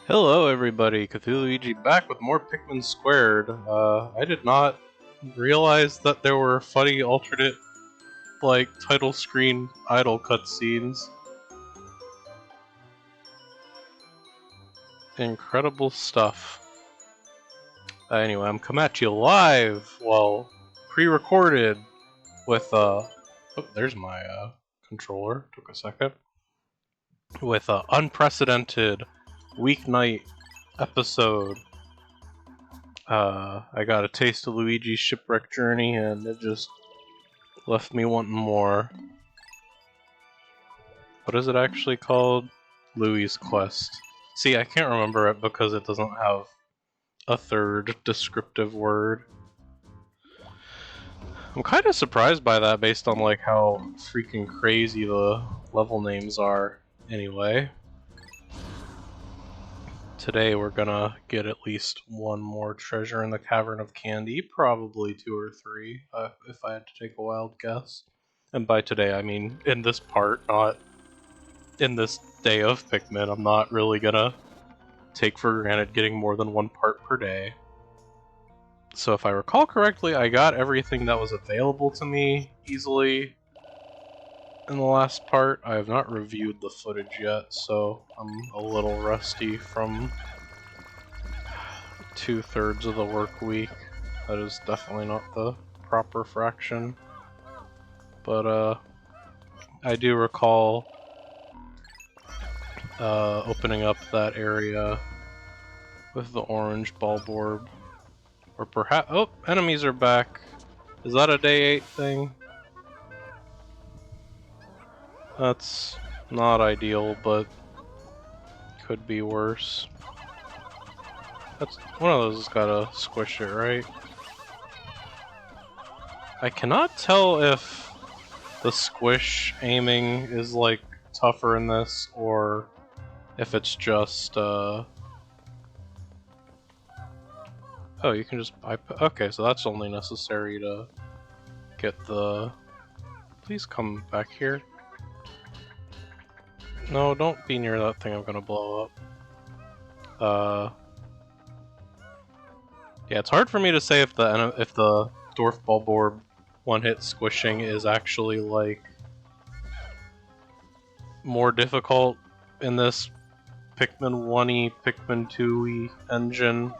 Hello everybody, Cthulhuigi back with more Pikmin². I did not realize that there were funny alternate, title screen idle cutscenes. Incredible stuff. Anyway, I'm coming at you live, pre-recorded with, oh, there's my, controller, took a second. With an unprecedented weeknight episode. I got a taste of Luigi's Shipwreck Journey, and it just left me wanting more. What is it actually called? Louie's Quest. See, I can't remember it because it doesn't have a third descriptive word. I'm kind of surprised by that based on how freaking crazy the level names are anyway. Today we're gonna get at least one more treasure in the Cavern of Candy, probably 2 or 3, if I had to take a wild guess. And by today I mean in this part, not in this day of Pikmin. I'm not really gonna take for granted getting more than 1 part per day. So if I recall correctly, I got everything that was available to me easily in the last part. I have not reviewed the footage yet, so I'm a little rusty from 2/3 of the work week. That is definitely not the proper fraction. But I do recall opening up that area with the orange bulborb. Or perhaps— oh, enemies are back. Is that a day 8 thing? That's not ideal, but could be worse. That's one of those has gotta squish it, right? I cannot tell if the squish aiming is tougher in this, or if it's just oh, you can just bypass. Okay, so that's only necessary to get the— please come back here. No, don't be near that thing I'm gonna blow up. Yeah, it's hard for me to say if the Dwarf Bulborb one-hit squishing is actually more difficult in this Pikmin 1-y, Pikmin 2-y engine.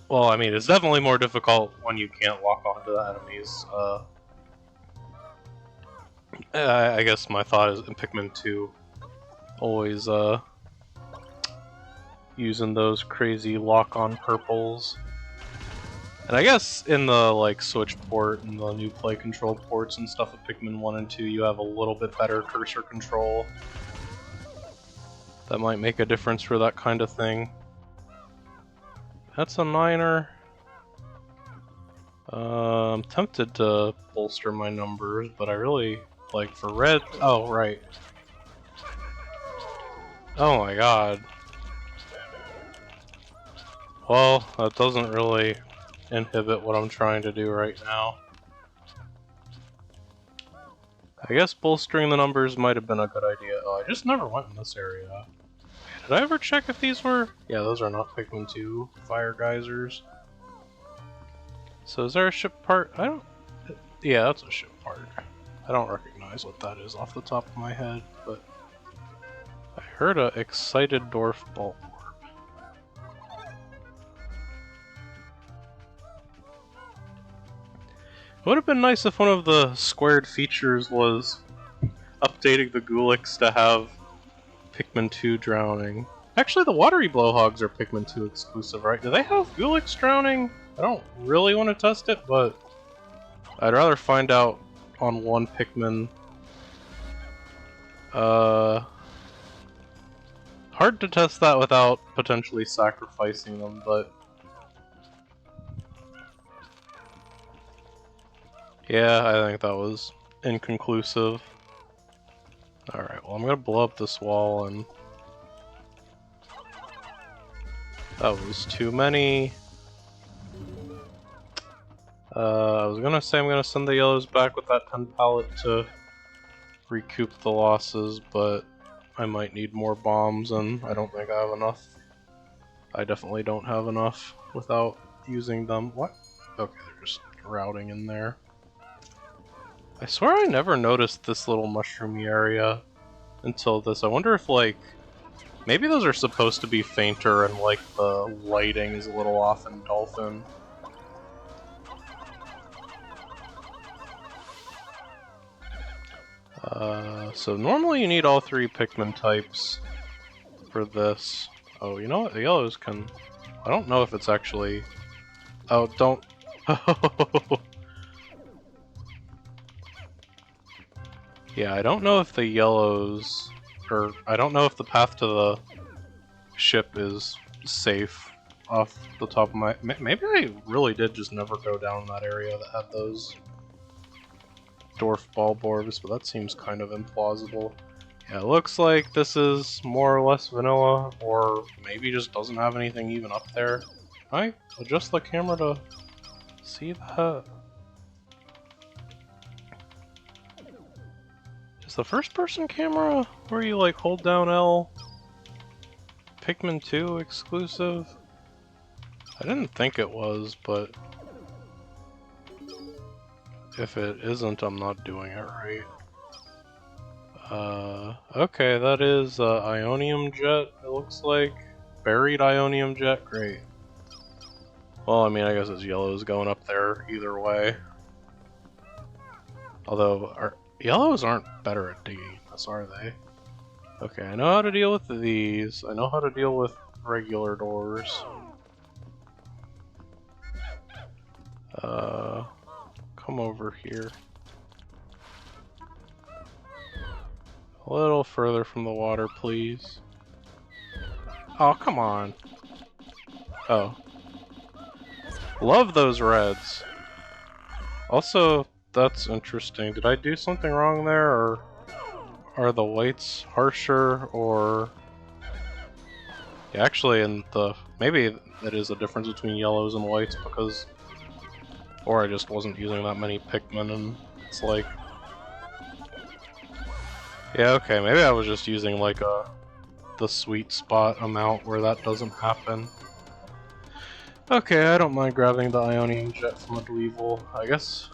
Well, I mean, it's definitely more difficult when you can't lock onto the enemies. I guess my thought is in Pikmin 2, always using those crazy lock-on purples. And I guess in the Switch port and the new play control ports and stuff of Pikmin 1 and 2, you have a little bit better cursor control. That might make a difference for that kind of thing. That's a 9er. I'm tempted to bolster my numbers, but I really for red— oh, right. Oh my god. Well, that doesn't really inhibit what I'm trying to do right now. I guess bolstering the numbers might have been a good idea. Oh, I just never went in this area. Did I ever check if these were— yeah, those are not Pikmin 2 fire geysers. So is there a ship part? I don't— yeah, that's a ship part. I don't recognize what that is off the top of my head, but I heard a excited Dwarf Bulborb. It would have been nice if one of the squared features was updating the Gulix to have Pikmin 2 drowning. Actually, the watery blowhogs are Pikmin 2 exclusive, right? Do they have Gulix drowning? I don't really want to test it, but I'd rather find out on one Pikmin. Hard to test that without potentially sacrificing them, but yeah, I think that was inconclusive. Alright, well I'm gonna blow up this wall, and that was too many. I was gonna say I'm gonna send the yellows back with that 10 pallet to recoup the losses, but I might need more bombs, and I don't think I have enough. I definitely don't have enough without using them. What? Okay, they're just routing in there. I swear I never noticed this little mushroomy area until this. I wonder if, like, maybe those are supposed to be fainter and, like, the lighting is a little off in Dolphin. So normally you need all 3 Pikmin types for this. Oh, you know what? The yellows can... I don't know if it's actually... Oh, don't... Yeah, I don't know if the yellows... Or, I don't know if the path to the ship is safe off the top of my... Maybe I really did just never go down that area that had those dwarf bulborbs, but that seems kind of implausible. Yeah, it looks like this is more or less vanilla, or maybe just doesn't have anything even up there. Can I adjust the camera to see that? Is the first person camera where you like hold down L Pikmin² exclusive? I didn't think it was, but if it isn't, I'm not doing it right. Okay, that is Ionium Jet, it looks like. Buried Ionium Jet, great. Well, I mean, I guess it's yellows going up there either way. Although, yellows aren't better at digging this, are they? Okay, I know how to deal with these. I know how to deal with regular doors. Come over here. A little further from the water, please. Oh, come on. Oh. Love those reds. Also, that's interesting. Did I do something wrong there, or are the whites harsher, or... Yeah, actually, in the... Maybe it is a difference between yellows and whites, because... Or I just wasn't using that many Pikmin, and it's like... Yeah, okay, maybe I was just using, like, the sweet spot amount where that doesn't happen. Okay, I don't mind grabbing the Ionium Jet from a Dweevil. I guess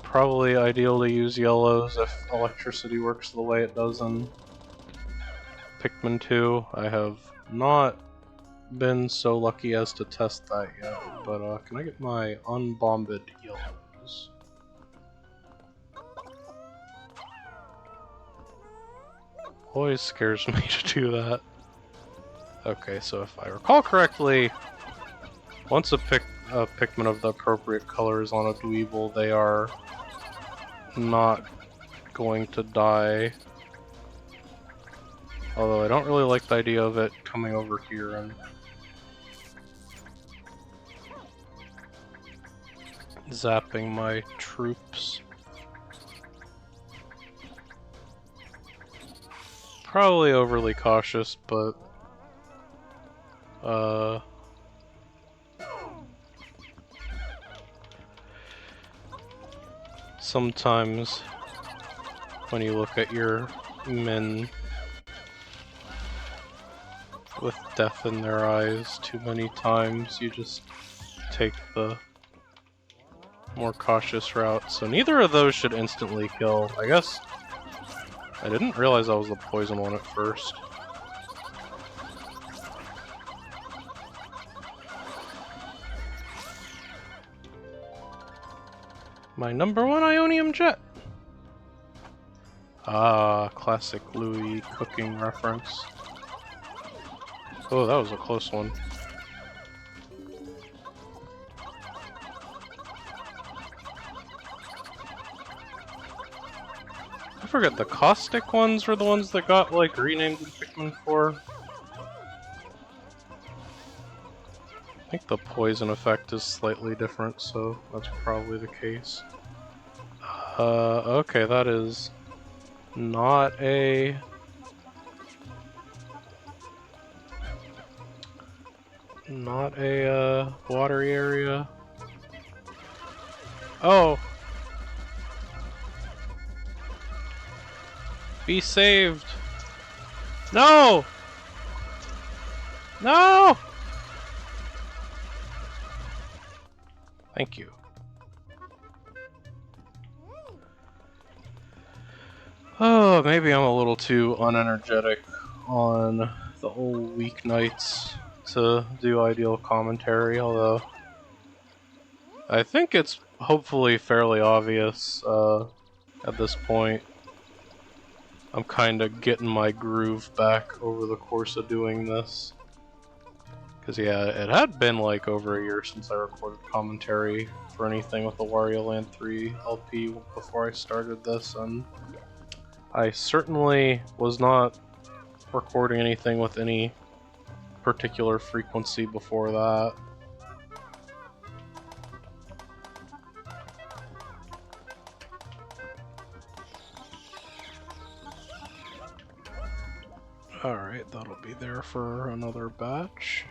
probably ideal to use yellows if electricity works the way it does in Pikmin². I have not been so lucky as to test that yet, but can I get my unbombed yellows? Always scares me to do that. Okay, so if I recall correctly, once a Pikmin of the appropriate color is on a Dweevil, they are not going to die. Although I don't really like the idea of it coming over here and zapping my troops. Probably overly cautious, but sometimes when you look at your men with death in their eyes too many times, you just take the more cautious route. So neither of those should instantly kill. I guess I didn't realize I was the poison one at first. My #1 Ionium Jet! Ah, classic Louis cooking reference. Oh, that was a close one. I forget, the caustic ones were the ones that got, like, renamed in Pikmin². I think the poison effect is slightly different, so that's probably the case. Okay, that is not a... Not a, watery area. Oh! Be saved! No! No! Thank you. Oh, maybe I'm a little too unenergetic on the old weeknights to do ideal commentary, although I think it's hopefully fairly obvious at this point. I'm kinda getting my groove back over the course of doing this. Because, yeah, it had been like over a year since I recorded commentary for anything with the Wario Land 3 LP before I started this, and I certainly was not recording anything with any particular frequency before that. Alright, that'll be there for another batch.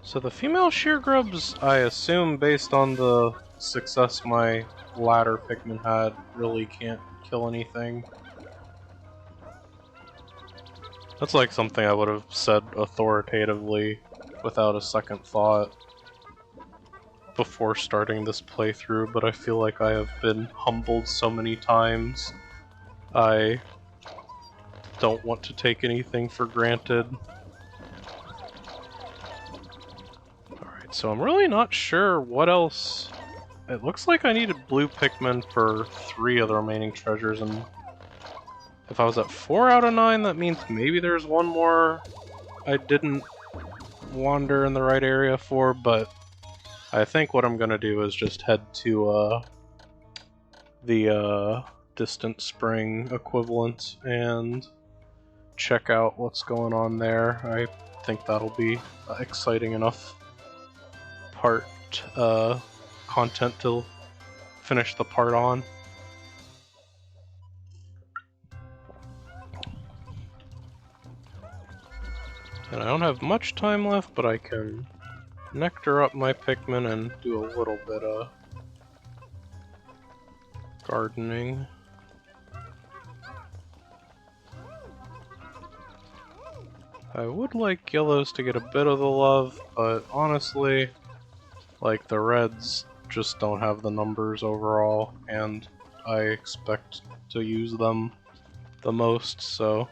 So the female shear grubs, I assume, based on the success my latter Pikmin had, really can't kill anything. That's like something I would have said authoritatively without a second thought before starting this playthrough, but I feel like I have been humbled so many times. I don't want to take anything for granted. Alright, so I'm really not sure what else. It looks like I needed Blue Pikmin for 3 of the remaining treasures, and if I was at 4 out of 9, that means maybe there's one more I didn't wander in the right area for, but I think what I'm gonna do is just head to the Distant Spring equivalent and check out what's going on there. I think that'll be exciting enough part content to finish the part on. And I don't have much time left, but I can nectar up my Pikmin and do a little bit of gardening. I would like yellows to get a bit of the love, but honestly, like, the reds just don't have the numbers overall, and I expect to use them the most, so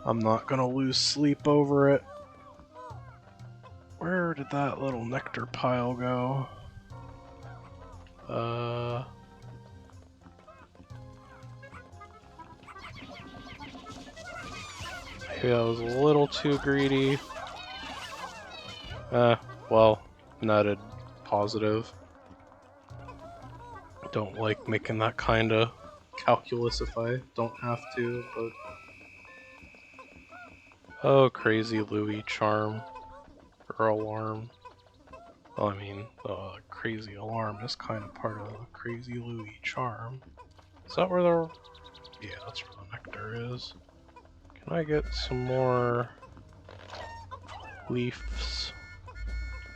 I'm not gonna lose sleep over it. Where did that little nectar pile go? Maybe I was a little too greedy. Well, netted positive. Don't like making that kind of calculus if I don't have to, but... Oh, crazy Louie charm. Or alarm. Well, I mean, the crazy alarm is kind of part of the crazy Louie charm. Is that where the... Yeah, that's where the nectar is. Can I get some more leaves?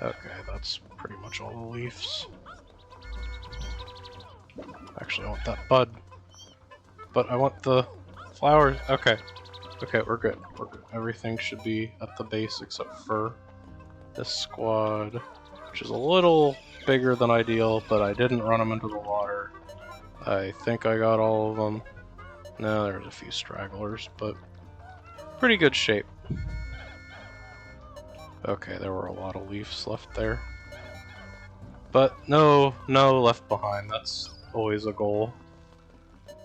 Okay, that's pretty much all the leaves. Actually, I want that bud. But I want the flowers. Okay. Okay, we're good. We're good. Everything should be at the base except for this squad, which is a little bigger than ideal, but I didn't run them into the water. I think I got all of them. No, there's a few stragglers, but pretty good shape. Okay, there were a lot of leaves left there. But no left behind. That's always a goal.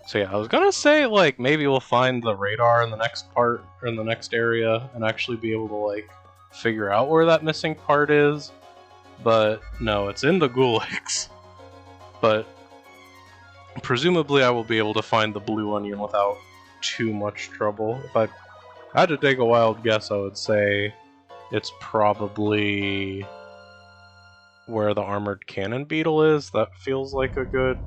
So yeah, I was gonna say, like, maybe we'll find the radar in the next part, or in the next area, and actually be able to, like, figure out where that missing part is. But no, it's in the Gulags. But presumably I will be able to find the blue onion without too much trouble. If I had to take a wild guess, I would say it's probably where the armored cannon beetle is. That feels like a good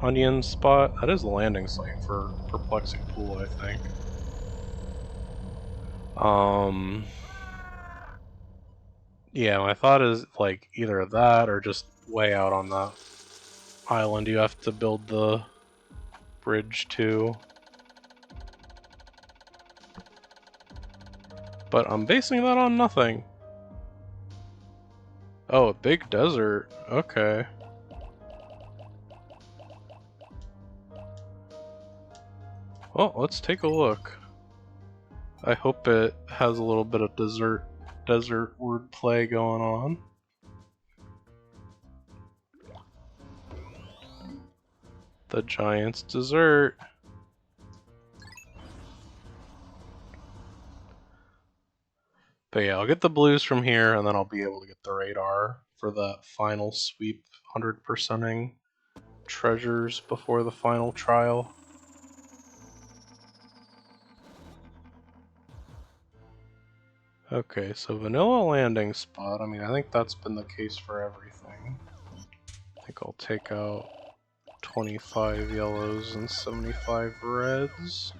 onion spot. That is the landing site for Perplexing Pool, I think. Yeah, my thought is like either that or just way out on that island you have to build the bridge to. But I'm basing that on nothing. Oh, a big desert. Okay. Well, let's take a look. I hope it has a little bit of desert wordplay going on. The Giant's Dessert. But yeah, I'll get the blues from here, and then I'll be able to get the radar for that final sweep, 100%ing treasures before the final trial. Okay, so vanilla landing spot. I mean, I think that's been the case for everything. I think I'll take out 25 yellows and 75 reds.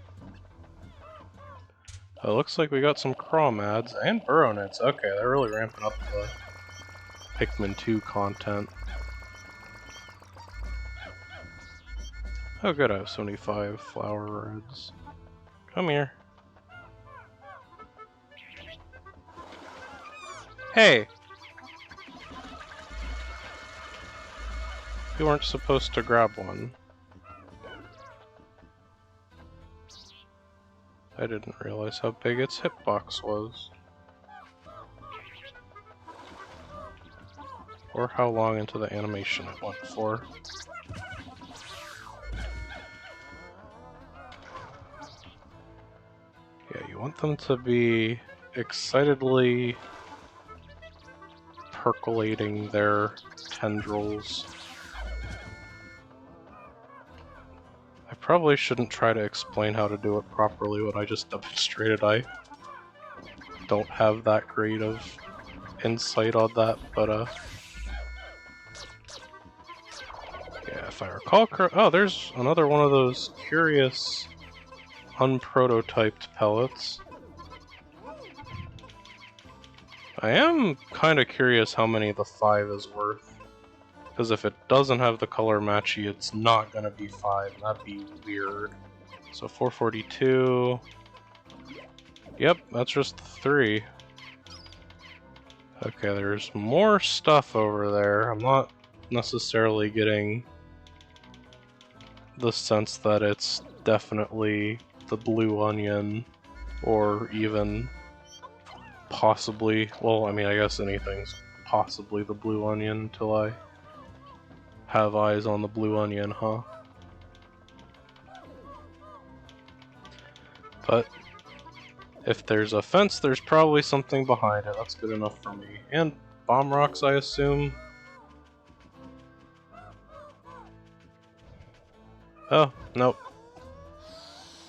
It looks like we got some Crawmads and Burrownits. Okay, they're really ramping up the Pikmin² content. Oh good, I have 75 flower reds. Come here. Hey! You weren't supposed to grab one. I didn't realize how big its hitbox was. Or how long into the animation it went for. Yeah, you want them to be excitedly percolating their tendrils. I probably shouldn't try to explain how to do it properly when I just demonstrated. I don't have that great of insight on that, but yeah, if I recall correctly, oh, there's another one of those curious unprototyped pellets. I am kind of curious how many the 5 is worth, because if it doesn't have the color matchy, it's not gonna be 5, and that'd be weird. So 442. Yep, that's just 3. Okay, there's more stuff over there. I'm not necessarily getting the sense that it's definitely the blue onion, or even possibly, well, I mean, I guess anything's possibly the blue onion until I have eyes on the blue onion, huh? But if there's a fence, there's probably something behind it. That's good enough for me. And bomb rocks, I assume. Oh, nope.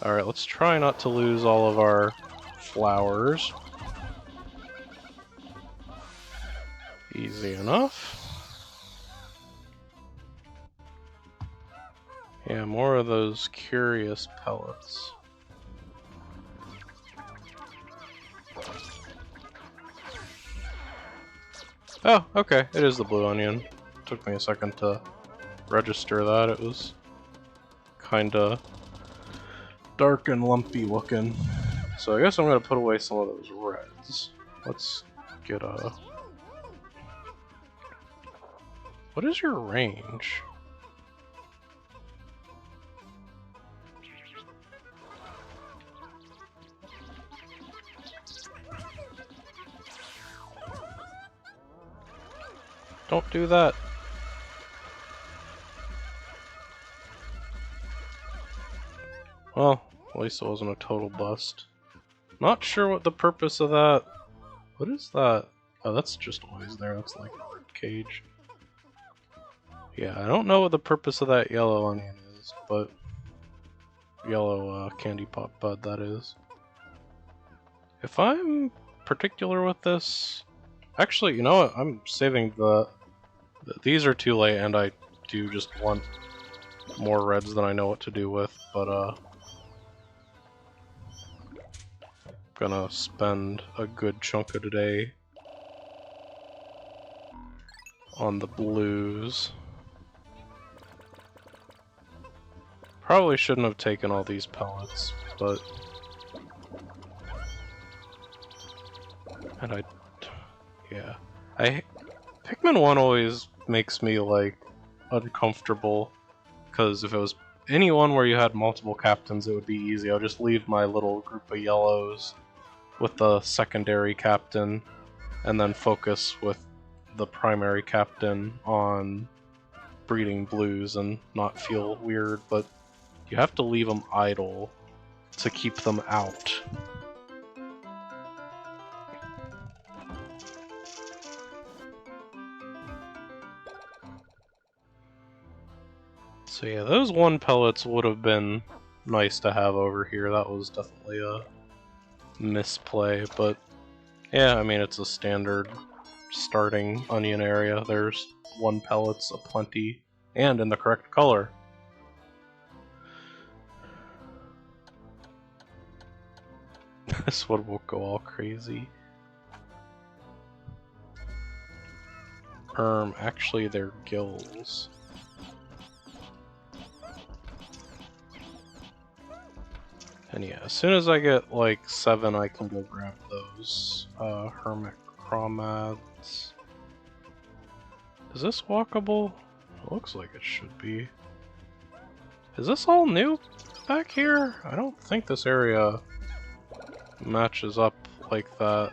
Alright, let's try not to lose all of our flowers. Easy enough. Yeah, more of those curious pellets. Oh, okay, it is the blue onion. Took me a second to register that. It was kinda dark and lumpy looking. So I guess I'm gonna put away some of those reds. Let's get a... What is your range? Don't do that. Well, at least it wasn't a total bust. Not sure what the purpose of that... What is that? Oh, that's just always there. That's like a rib cage. Yeah, I don't know what the purpose of that yellow onion is, but... Yellow candy pop bud, that is. If I'm particular with this... Actually, you know what? I'm saving the... These are too late, and I do just want more reds than I know what to do with, but gonna spend a good chunk of today on the blues. Probably shouldn't have taken all these pellets, but And yeah. Pikmin 1 always makes me, like, uncomfortable, because if it was any one where you had multiple captains, it would be easy. I'll just leave my little group of yellows with the secondary captain, and then focus with the primary captain on breeding blues and not feel weird, but you have to leave them idle to keep them out. So yeah, those 1 pellets would have been nice to have over here. That was definitely a misplay, but yeah, I mean, it's a standard starting onion area. There's 1 pellets aplenty, and in the correct color. This one will go all crazy. Actually they're gills. And yeah, as soon as I get like 7, I can go grab those hermit chromads. Is this walkable? It looks like it should be. Is this all new back here? I don't think this area matches up like that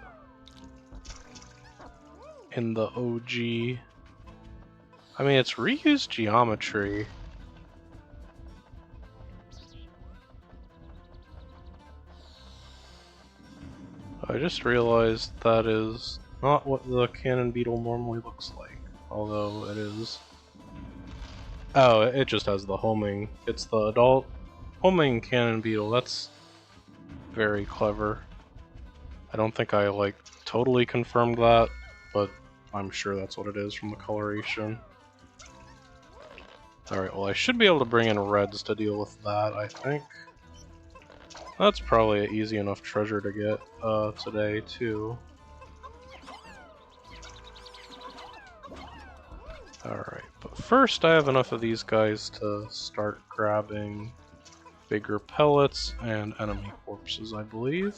in the OG. I mean, it's reused geometry. I just realized that is not what the cannon beetle normally looks like, although it is. Oh, it just has the homing. It's the adult homing cannon beetle. That's very clever. I don't think I, like, totally confirmed that, but I'm sure that's what it is from the coloration. Alright, well I should be able to bring in reds to deal with that, I think. That's probably an easy enough treasure to get today, too. Alright, but first I have enough of these guys to start grabbing bigger pellets and enemy corpses, I believe.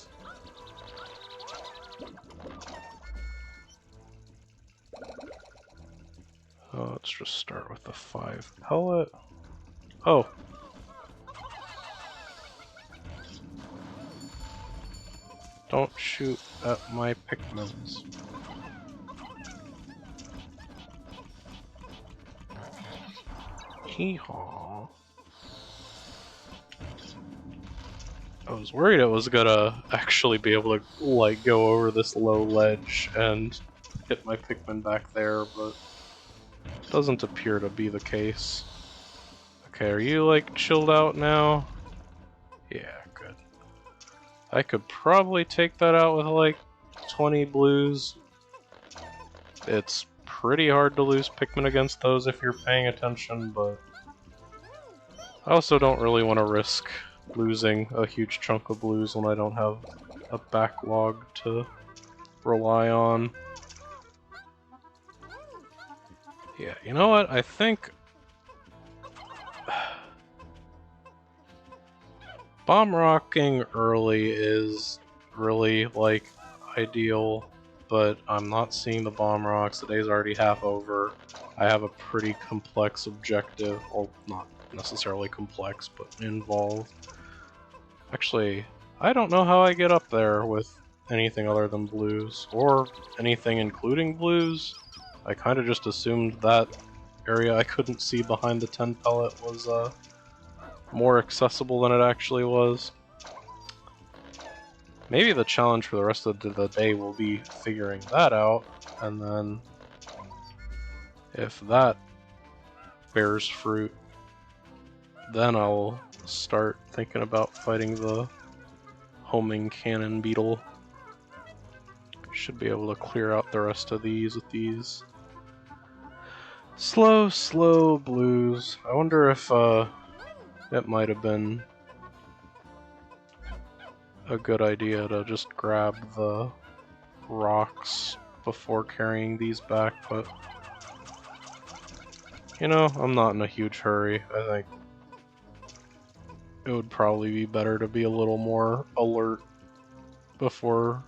Let's just start with the 5 pellet. Oh! Don't shoot at my Pikmins. Hee-haw. I was worried it was gonna actually be able to, like, go over this low ledge and hit my Pikmin back there, but doesn't appear to be the case. Okay, are you, like, chilled out now? Yeah, good. I could probably take that out with, like, 20 blues. It's pretty hard to lose Pikmin against those if you're paying attention, but I also don't really want to risk losing a huge chunk of blues when I don't have a backlog to rely on. Yeah, you know what? I think bomb rocking early is really, like, ideal, but I'm not seeing the bomb rocks. The day's already half over. I have a pretty complex objective, well, not necessarily complex, but involved. Actually, I don't know how I get up there with anything other than blues, or anything including blues. I kind of just assumed that area I couldn't see behind the 10 pellet was more accessible than it actually was. Maybe the challenge for the rest of the day will be figuring that out, and then if that bears fruit, then I'll start thinking about fighting the homing cannon beetle. Should be able to clear out the rest of these with these slow blues. I wonder if it might have been a good idea to just grab the rocks before carrying these back, but you know, I'm not in a huge hurry. I think it would probably be better to be a little more alert before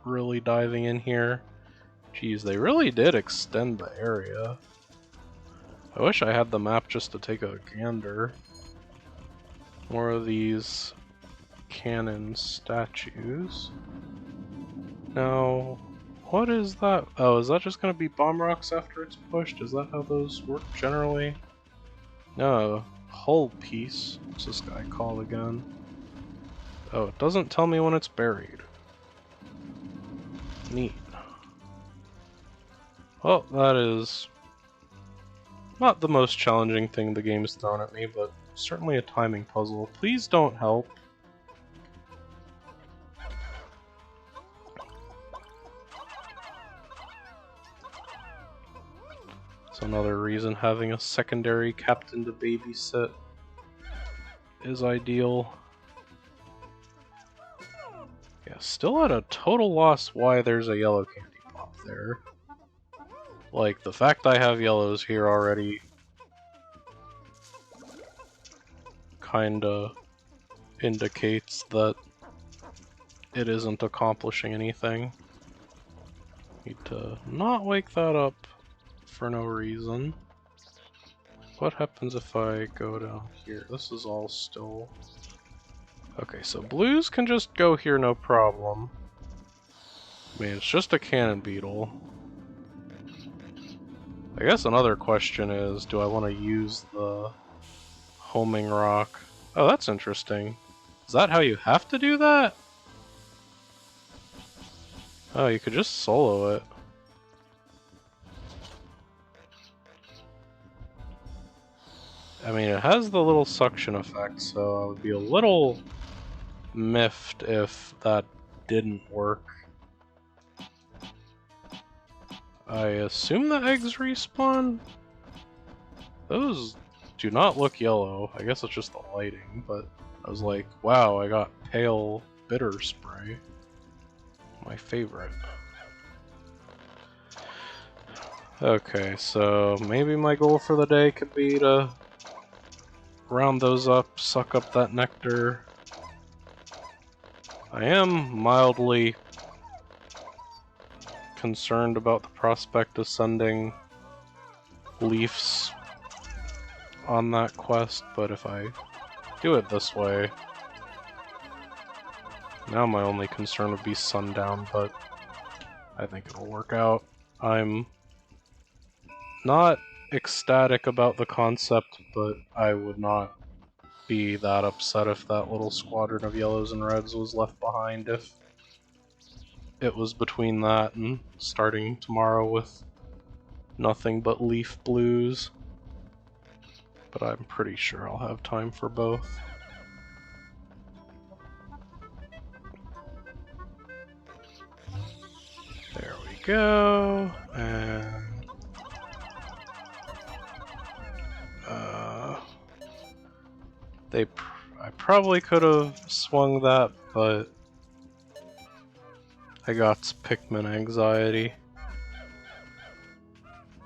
really diving in here. Geez, they really did extend the area. I wish I had the map just to take a gander. More of these cannon statues. Now, what is that? Oh, is that just gonna be bomb rocks after it's pushed? Is that how those work generally? No, hull piece. What's this guy called again? Oh, it doesn't tell me when it's buried. Neat. Well, that is not the most challenging thing the game has thrown at me, but certainly a timing puzzle. Please don't help. It's another reason having a secondary captain to babysit is ideal. Yeah, still at a total loss why there's a yellow candy pop there. Like, the fact I have yellows here already kinda indicates that it isn't accomplishing anything. Need to not wake that up for no reason. What happens if I go down here? This is all still... Okay, so blues can just go here no problem. I mean, it's just a cannon beetle. I guess another question is, do I want to use the homing rock? Oh, that's interesting. Is that how you have to do that? Oh, you could just solo it. I mean, it has the little suction effect, so I would be a little miffed if that didn't work. I assume the eggs respawn? Those do not look yellow. I guess it's just the lighting, but I was like, wow, I got pale bitter spray. My favorite. Okay, so maybe my goal for the day could be to round those up, suck up that nectar. I am mildly concerned about the prospect of sending leafs on that quest, but if I do it this way, now my only concern would be sundown, but I think it'll work out. I'm not ecstatic about the concept, but I would not be that upset if that little squadron of yellows and reds was left behind if it was between that and starting tomorrow with nothing but leaf blues. But I'm pretty sure I'll have time for both. There we go, and I probably could have swung that, but I got Pikmin anxiety.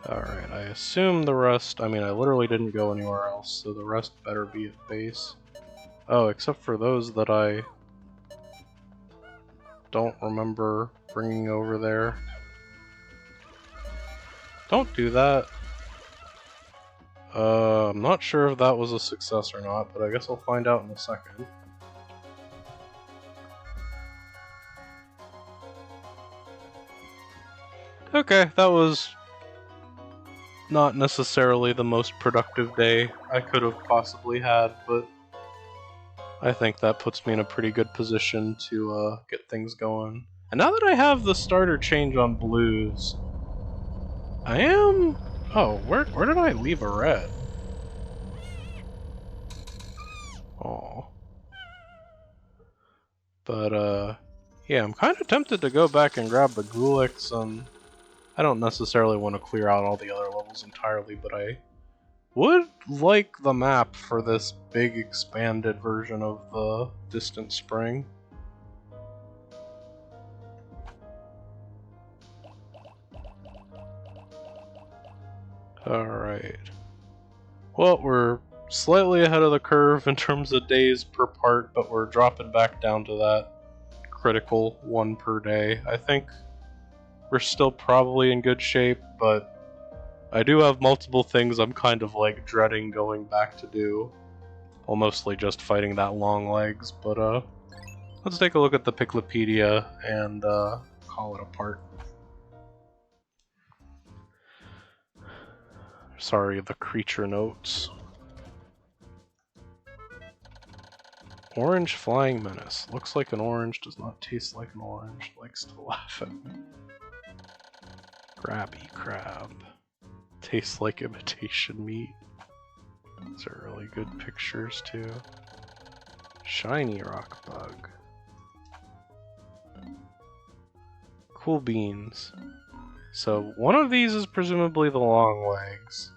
Alright, I assume the rest, I mean, I literally didn't go anywhere else, so the rest better be at base. Oh, except for those that I don't remember bringing over there. Don't do that. I'm not sure if that was a success or not, but I guess I'll find out in a second. Okay, that was not necessarily the most productive day I could have possibly had, but I think that puts me in a pretty good position to get things going. And now that I have the starter change on blues, I am... Oh, where did I leave a red? Oh. But, yeah, I'm kind of tempted to go back and grab the Gulix, and I don't necessarily want to clear out all the other levels entirely, but I would like the map for this big expanded version of the Distant Spring. Alright. Well, we're slightly ahead of the curve in terms of days per part, but we're dropping back down to that critical 1 per day. I think we're still probably in good shape, but I do have multiple things I'm kind of like dreading going back to do. Well, mostly just fighting that long legs, but let's take a look at the Piklipedia and call it a part. Sorry, the creature notes. Orange Flying Menace. Looks like an orange, does not taste like an orange, likes to laugh at me. Grabby Crab. Tastes like imitation meat. These are really good pictures too. Shiny Rock Bug. Cool Beans. So one of these is presumably the long legs.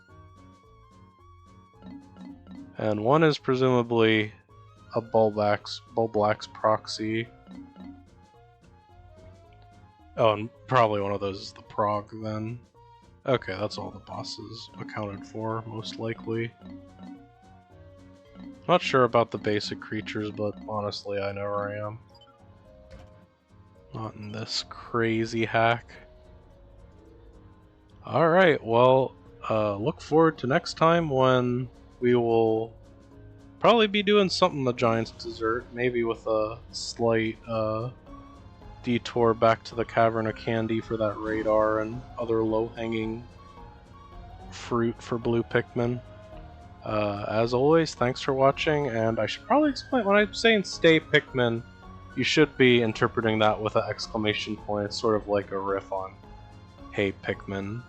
And one is presumably a Bulblax proxy. Oh, and probably one of those is the prog then. Okay, that's all the bosses accounted for, most likely. Not sure about the basic creatures, but honestly, I know where I am. Not in this crazy hack. Alright, well, look forward to next time when we will probably be doing something the Giant's Dessert, maybe with a slight detour back to the Cavern of Candy for that radar and other low-hanging fruit for Blue Pikmin. As always, thanks for watching, and I should probably explain, when I'm saying stay Pikmin, you should be interpreting that with an exclamation point. It's sort of like a riff on Hey Pikmin.